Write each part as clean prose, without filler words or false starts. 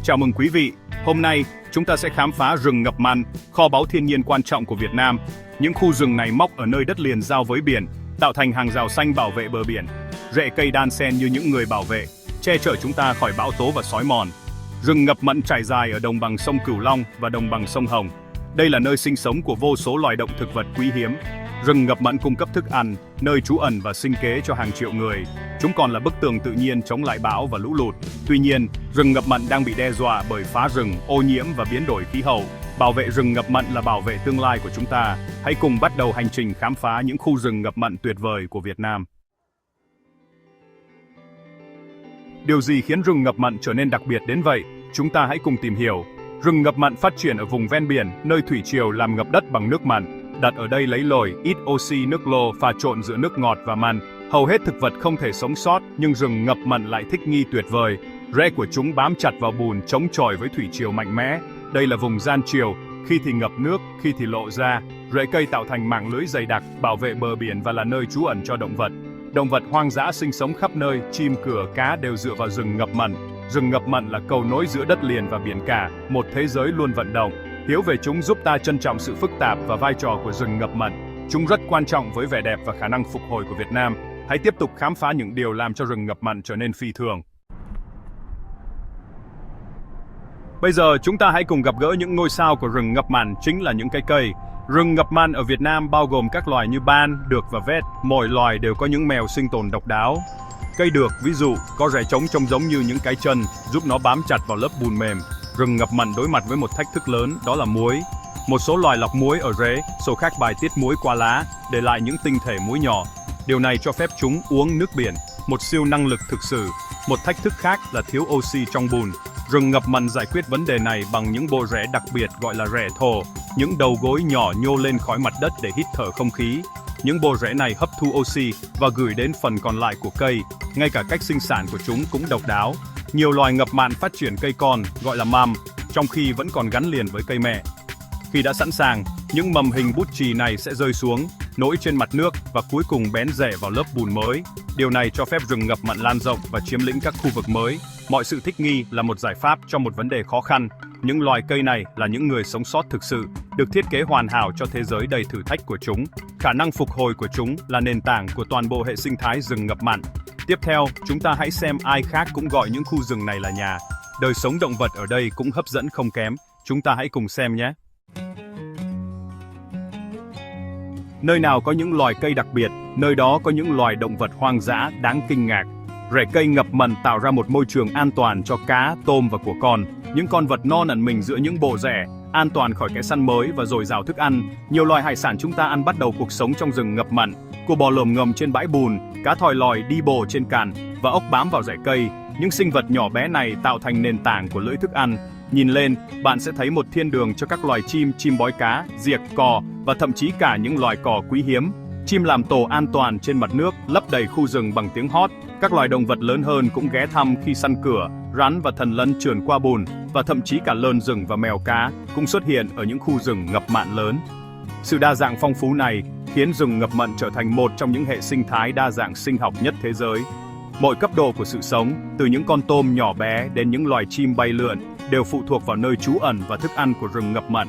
Chào mừng quý vị, hôm nay chúng ta sẽ khám phá rừng ngập mặn, kho báu thiên nhiên quan trọng của Việt Nam. Những khu rừng này mọc ở nơi đất liền giao với biển, tạo thành hàng rào xanh bảo vệ bờ biển. Rễ cây đan xen như những người bảo vệ, che chở chúng ta khỏi bão tố và sói mòn. Rừng ngập mặn trải dài ở đồng bằng sông Cửu Long và đồng bằng sông Hồng. Đây là nơi sinh sống của vô số loài động thực vật quý hiếm. Rừng ngập mặn cung cấp thức ăn, nơi trú ẩn và sinh kế cho hàng triệu người. Chúng còn là bức tường tự nhiên chống lại bão và lũ lụt. Tuy nhiên, rừng ngập mặn đang bị đe dọa bởi phá rừng, ô nhiễm và biến đổi khí hậu. Bảo vệ rừng ngập mặn là bảo vệ tương lai của chúng ta. Hãy cùng bắt đầu hành trình khám phá những khu rừng ngập mặn tuyệt vời của Việt Nam. Điều gì khiến rừng ngập mặn trở nên đặc biệt đến vậy? Chúng ta hãy cùng tìm hiểu. Rừng ngập mặn phát triển ở vùng ven biển, nơi thủy triều làm ngập đất bằng nước mặn. Đặt ở đây lấy lồi, ít oxy, nước lô pha trộn giữa nước ngọt và mặn. Hầu hết thực vật không thể sống sót, nhưng rừng ngập mặn lại thích nghi tuyệt vời. Rễ của chúng bám chặt vào bùn, chống chọi với thủy triều mạnh mẽ. Đây là vùng gian triều, khi thì ngập nước, khi thì lộ ra. Rễ cây tạo thành mạng lưới dày đặc, bảo vệ bờ biển và là nơi trú ẩn cho động vật. Động vật hoang dã sinh sống khắp nơi, chim cửa cá đều dựa vào rừng ngập mặn. Rừng ngập mặn là cầu nối giữa đất liền và biển cả, một thế giới luôn vận động. Hiểu về chúng giúp ta trân trọng sự phức tạp và vai trò của rừng ngập mặn. Chúng rất quan trọng với vẻ đẹp và khả năng phục hồi của Việt Nam. Hãy tiếp tục khám phá những điều làm cho rừng ngập mặn trở nên phi thường. Bây giờ chúng ta hãy cùng gặp gỡ những ngôi sao của rừng ngập mặn, chính là những cái cây. Rừng ngập mặn ở Việt Nam bao gồm các loài như ban, được và vét. Mỗi loài đều có những mèo sinh tồn độc đáo. Cây được, ví dụ, có rễ trống trông giống như những cái chân, giúp nó bám chặt vào lớp bùn mềm. Rừng ngập mặn đối mặt với một thách thức lớn, đó là muối. Một số loài lọc muối ở rễ, số khác bài tiết muối qua lá, để lại những tinh thể muối nhỏ. Điều này cho phép chúng uống nước biển, một siêu năng lực thực sự. Một thách thức khác là thiếu oxy trong bùn. Rừng ngập mặn giải quyết vấn đề này bằng những bộ rễ đặc biệt gọi là rễ thổ, những đầu gối nhỏ nhô lên khỏi mặt đất để hít thở không khí. Những bộ rễ này hấp thu oxy và gửi đến phần còn lại của cây. Ngay cả cách sinh sản của chúng cũng độc đáo. Nhiều loài ngập mặn phát triển cây con, gọi là mầm, trong khi vẫn còn gắn liền với cây mẹ. Khi đã sẵn sàng, những mầm hình bút chì này sẽ rơi xuống, nổi trên mặt nước và cuối cùng bén rễ vào lớp bùn mới. Điều này cho phép rừng ngập mặn lan rộng và chiếm lĩnh các khu vực mới. Mọi sự thích nghi là một giải pháp cho một vấn đề khó khăn. Những loài cây này là những người sống sót thực sự, được thiết kế hoàn hảo cho thế giới đầy thử thách của chúng. Khả năng phục hồi của chúng là nền tảng của toàn bộ hệ sinh thái rừng ngập mặn. Tiếp theo, chúng ta hãy xem ai khác cũng gọi những khu rừng này là nhà. Đời sống động vật ở đây cũng hấp dẫn không kém. Chúng ta hãy cùng xem nhé. Nơi nào có những loài cây đặc biệt, nơi đó có những loài động vật hoang dã đáng kinh ngạc. Rễ cây ngập mặn tạo ra một môi trường an toàn cho cá, tôm và của con. Những con vật non ẩn mình giữa những bộ rễ, an toàn khỏi kẻ săn mới và dồi dào thức ăn. Nhiều loài hải sản chúng ta ăn bắt đầu cuộc sống trong rừng ngập mặn. Cua bò lồm ngầm trên bãi bùn, cá thòi lòi đi bồ trên cạn và ốc bám vào rễ cây. Những sinh vật nhỏ bé này tạo thành nền tảng của lưới thức ăn. Nhìn lên, bạn sẽ thấy một thiên đường cho các loài chim, chim bói cá, diệc, cò và thậm chí cả những loài cò quý hiếm. Chim làm tổ an toàn trên mặt nước, lấp đầy khu rừng bằng tiếng hót. Các loài động vật lớn hơn cũng ghé thăm khi săn cửa, rắn và thần lân trườn qua bùn, và thậm chí cả lợn rừng và mèo cá cũng xuất hiện ở những khu rừng ngập mặn lớn. Sự đa dạng phong phú này khiến rừng ngập mặn trở thành một trong những hệ sinh thái đa dạng sinh học nhất thế giới. Mọi cấp độ của sự sống, từ những con tôm nhỏ bé đến những loài chim bay lượn, đều phụ thuộc vào nơi trú ẩn và thức ăn của rừng ngập mặn.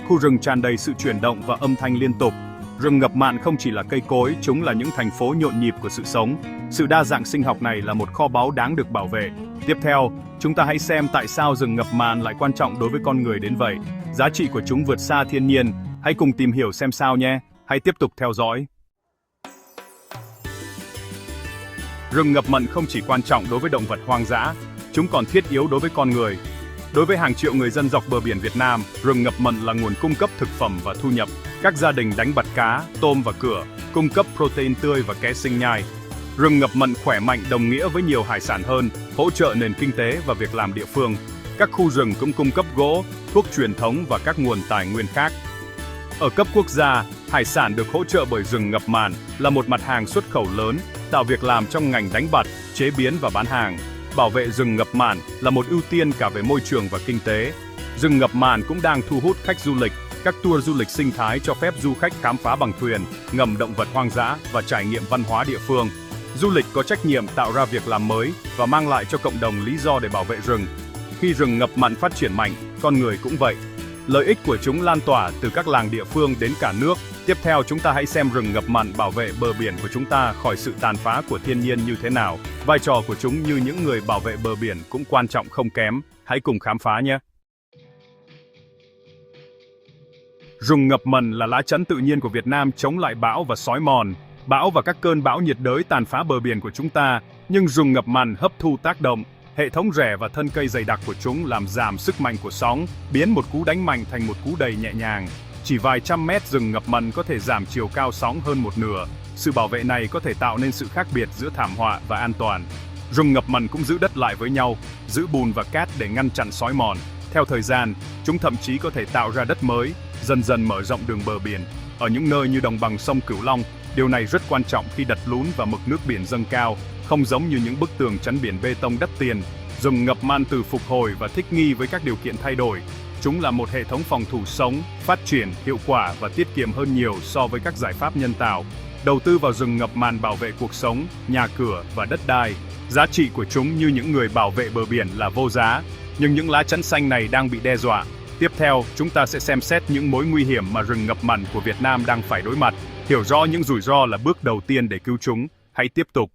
Khu rừng tràn đầy sự chuyển động và âm thanh liên tục. Rừng ngập mặn không chỉ là cây cối, chúng là những thành phố nhộn nhịp của sự sống. Sự đa dạng sinh học này là một kho báu đáng được bảo vệ. Tiếp theo, chúng ta hãy xem tại sao rừng ngập mặn lại quan trọng đối với con người đến vậy. Giá trị của chúng vượt xa thiên nhiên. Hãy cùng tìm hiểu xem sao nhé. Hãy tiếp tục theo dõi. Rừng ngập mặn không chỉ quan trọng đối với động vật hoang dã, chúng còn thiết yếu đối với con người. Đối với hàng triệu người dân dọc bờ biển Việt Nam, rừng ngập mặn là nguồn cung cấp thực phẩm và thu nhập. Các gia đình đánh bắt cá, tôm và cửa, cung cấp protein tươi và kẽ sinh nhai. Rừng ngập mặn khỏe mạnh đồng nghĩa với nhiều hải sản hơn, hỗ trợ nền kinh tế và việc làm địa phương. Các khu rừng cũng cung cấp gỗ, thuốc truyền thống và các nguồn tài nguyên khác. Ở cấp quốc gia, hải sản được hỗ trợ bởi rừng ngập mặn là một mặt hàng xuất khẩu lớn, tạo việc làm trong ngành đánh bắt, chế biến và bán hàng. Bảo vệ rừng ngập mặn là một ưu tiên cả về môi trường và kinh tế. Rừng ngập mặn cũng đang thu hút khách du lịch. Các tour du lịch sinh thái cho phép du khách khám phá bằng thuyền, ngầm động vật hoang dã và trải nghiệm văn hóa địa phương. Du lịch có trách nhiệm tạo ra việc làm mới và mang lại cho cộng đồng lý do để bảo vệ rừng. khi rừng ngập mặn phát triển mạnh, con người cũng vậy. Lợi ích của chúng lan tỏa từ các làng địa phương đến cả nước. Tiếp theo chúng ta hãy xem rừng ngập mặn bảo vệ bờ biển của chúng ta khỏi sự tàn phá của thiên nhiên như thế nào. Vai trò của chúng như những người bảo vệ bờ biển cũng quan trọng không kém. Hãy cùng khám phá nhé! Rừng ngập mặn là lá chắn tự nhiên của Việt Nam chống lại bão và xói mòn. Bão và các cơn bão nhiệt đới tàn phá bờ biển của chúng ta, nhưng rừng ngập mặn hấp thu tác động. Hệ thống rễ và thân cây dày đặc của chúng làm giảm sức mạnh của sóng, biến một cú đánh mạnh thành một cú đẩy nhẹ nhàng. Chỉ vài trăm mét rừng ngập mặn có thể giảm chiều cao sóng hơn một nửa. Sự bảo vệ này có thể tạo nên sự khác biệt giữa thảm họa và an toàn. Rừng ngập mặn cũng giữ đất lại với nhau, giữ bùn và cát để ngăn chặn xói mòn. Theo thời gian, chúng thậm chí có thể tạo ra đất mới, dần dần mở rộng đường bờ biển. Ở những nơi như đồng bằng sông Cửu Long, điều này rất quan trọng khi đập lún và mực nước biển dâng cao, không giống như những bức tường chắn biển bê tông đắt tiền. Rừng ngập mặn từ phục hồi và thích nghi với các điều kiện thay đổi. Chúng là một hệ thống phòng thủ sống, phát triển, hiệu quả và tiết kiệm hơn nhiều so với các giải pháp nhân tạo. Đầu tư vào rừng ngập mặn bảo vệ cuộc sống, nhà cửa và đất đai. Giá trị của chúng như những người bảo vệ bờ biển là vô giá, nhưng những lá chắn xanh này đang bị đe dọa. Tiếp theo, chúng ta sẽ xem xét những mối nguy hiểm mà rừng ngập mặn của Việt Nam đang phải đối mặt. Hiểu rõ những rủi ro là bước đầu tiên để cứu chúng. Hãy tiếp tục.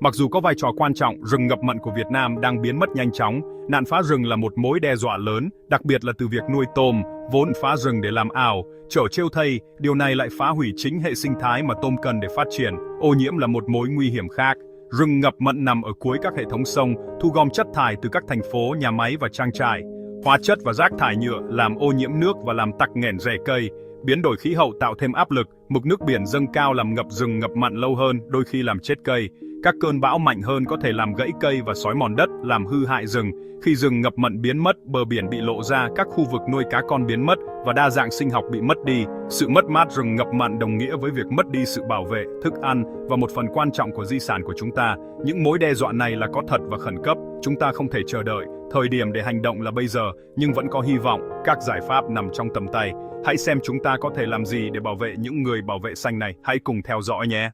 Mặc dù có vai trò quan trọng, rừng ngập mặn của Việt Nam đang biến mất nhanh chóng. Nạn phá rừng là một mối đe dọa lớn, đặc biệt là từ việc nuôi tôm, vốn phá rừng để làm ảo, chở trêu thây, điều này lại phá hủy chính hệ sinh thái mà tôm cần để phát triển. Ô nhiễm là một mối nguy hiểm khác. Rừng ngập mặn nằm ở cuối các hệ thống sông, thu gom chất thải từ các thành phố, nhà máy và trang trại. Hóa chất và rác thải nhựa làm ô nhiễm nước và làm tắc nghẽn rễ cây. Biến đổi khí hậu tạo thêm áp lực, mực nước biển dâng cao làm ngập rừng ngập mặn lâu hơn, đôi khi làm chết cây. Các cơn bão mạnh hơn có thể làm gãy cây và xói mòn đất, làm hư hại rừng. Khi rừng ngập mặn biến mất, bờ biển bị lộ ra, các khu vực nuôi cá con biến mất và đa dạng sinh học bị mất đi. Sự mất mát rừng ngập mặn đồng nghĩa với việc mất đi sự bảo vệ, thức ăn và một phần quan trọng của di sản của chúng ta. Những mối đe dọa này là có thật và khẩn cấp. Chúng ta không thể chờ đợi. Thời điểm để hành động là bây giờ, nhưng vẫn có hy vọng. Các giải pháp nằm trong tầm tay. Hãy xem chúng ta có thể làm gì để bảo vệ những người bảo vệ xanh này. Hãy cùng theo dõi nhé.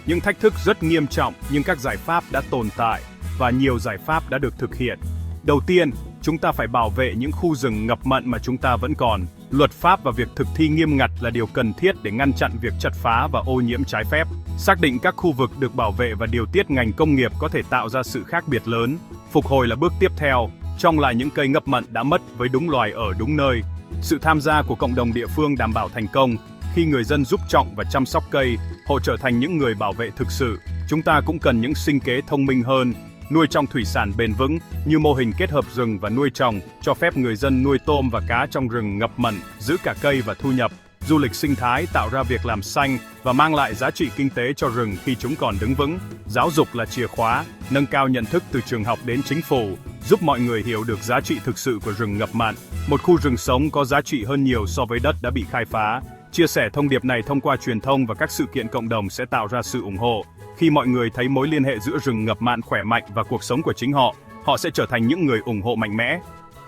Những thách thức rất nghiêm trọng, nhưng các giải pháp đã tồn tại và nhiều giải pháp đã được thực hiện. Đầu tiên, chúng ta phải bảo vệ những khu rừng ngập mặn mà chúng ta vẫn còn. Luật pháp và việc thực thi nghiêm ngặt là điều cần thiết để ngăn chặn việc chặt phá và ô nhiễm trái phép. Xác định các khu vực được bảo vệ và điều tiết ngành công nghiệp có thể tạo ra sự khác biệt lớn. Phục hồi là bước tiếp theo, trồng lại những cây ngập mặn đã mất với đúng loài ở đúng nơi. Sự tham gia của cộng đồng địa phương đảm bảo thành công. Khi người dân giúp trồng và chăm sóc cây, họ trở thành những người bảo vệ thực sự. Chúng ta cũng cần những sinh kế thông minh hơn, nuôi trồng thủy sản bền vững như mô hình kết hợp rừng và nuôi trồng, cho phép người dân nuôi tôm và cá trong rừng ngập mặn, giữ cả cây và thu nhập. Du lịch sinh thái tạo ra việc làm xanh và mang lại giá trị kinh tế cho rừng khi chúng còn đứng vững. Giáo dục là chìa khóa, nâng cao nhận thức từ trường học đến chính phủ, giúp mọi người hiểu được giá trị thực sự của rừng ngập mặn. Một khu rừng sống có giá trị hơn nhiều so với đất đã bị khai phá. Chia sẻ thông điệp này thông qua truyền thông và các sự kiện cộng đồng sẽ tạo ra sự ủng hộ. Khi mọi người thấy mối liên hệ giữa rừng ngập mặn khỏe mạnh và cuộc sống của chính họ, họ sẽ trở thành những người ủng hộ mạnh mẽ.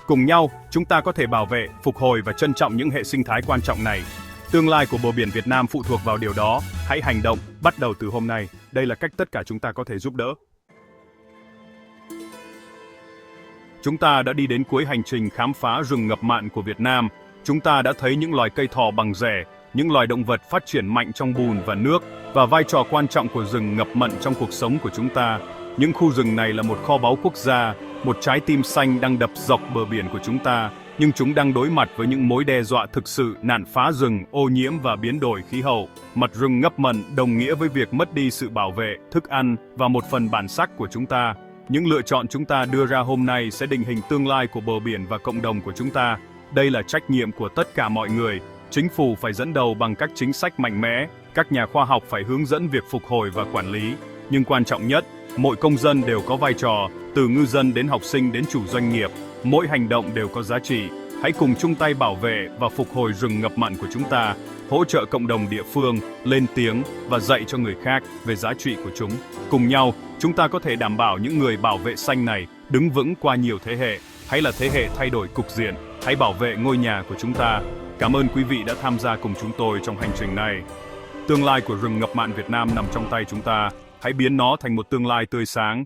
Cùng nhau, chúng ta có thể bảo vệ, phục hồi và trân trọng những hệ sinh thái quan trọng này. Tương lai của bờ biển Việt Nam phụ thuộc vào điều đó. Hãy hành động, bắt đầu từ hôm nay. Đây là cách tất cả chúng ta có thể giúp đỡ. Chúng ta đã đi đến cuối hành trình khám phá rừng ngập mặn của Việt Nam. Chúng ta đã thấy những loài cây thỏ bằng rễ, những loài động vật phát triển mạnh trong bùn và nước, và vai trò quan trọng của rừng ngập mặn trong cuộc sống của chúng ta. Những khu rừng này là một kho báu quốc gia, một trái tim xanh đang đập dọc bờ biển của chúng ta, nhưng chúng đang đối mặt với những mối đe dọa thực sự, nạn phá rừng, ô nhiễm và biến đổi khí hậu. Mặt rừng ngập mặn đồng nghĩa với việc mất đi sự bảo vệ, thức ăn và một phần bản sắc của chúng ta. Những lựa chọn chúng ta đưa ra hôm nay sẽ định hình tương lai của bờ biển và cộng đồng của chúng ta. Đây là trách nhiệm của tất cả mọi người. Chính phủ phải dẫn đầu bằng các chính sách mạnh mẽ, các nhà khoa học phải hướng dẫn việc phục hồi và quản lý. Nhưng quan trọng nhất, mỗi công dân đều có vai trò, từ ngư dân đến học sinh đến chủ doanh nghiệp. Mỗi hành động đều có giá trị. Hãy cùng chung tay bảo vệ và phục hồi rừng ngập mặn của chúng ta, hỗ trợ cộng đồng địa phương, lên tiếng và dạy cho người khác về giá trị của chúng. Cùng nhau, chúng ta có thể đảm bảo những người bảo vệ xanh này đứng vững qua nhiều thế hệ. Hãy là thế hệ thay đổi cục diện. Hãy bảo vệ ngôi nhà của chúng ta. Cảm ơn quý vị đã tham gia cùng chúng tôi trong hành trình này. Tương lai của rừng ngập mặn Việt Nam nằm trong tay chúng ta. Hãy biến nó thành một tương lai tươi sáng,